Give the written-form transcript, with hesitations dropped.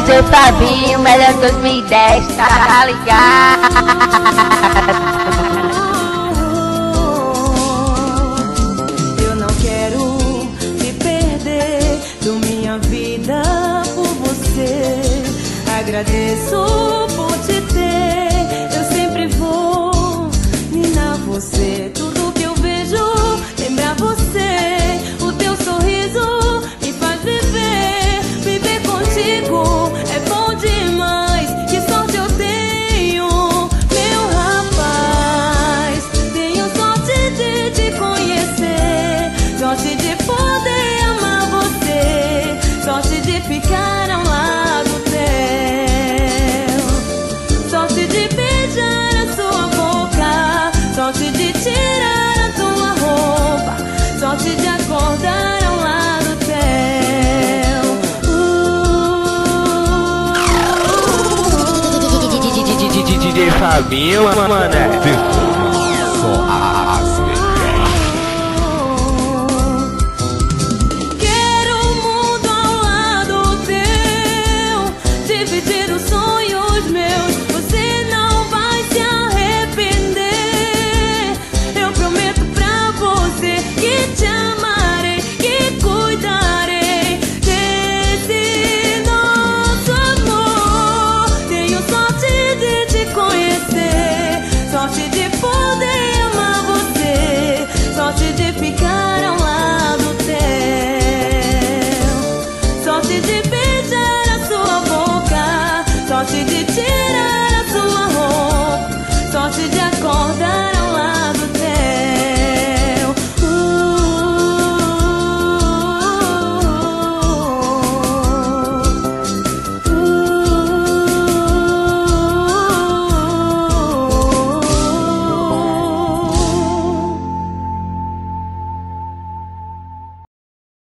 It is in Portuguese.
DJ Fabinho, melhor 2010, tá ligado? Eu não quero me perder, dou minha vida por você. Agradeço por te ter, eu sempre vou minar você. Tudo que eu vejo lembra você, o teu sorriso me faz viver. Viver contigo é bom demais, que sorte eu tenho, meu rapaz. Tenho sorte de te conhecer, sorte de poder amar você, sorte de ficar ao lado teu, sorte de beijar a sua boca, sorte de tirar a tua roupa, sorte de acordar ao lado teu. DJ Fabinho, mané.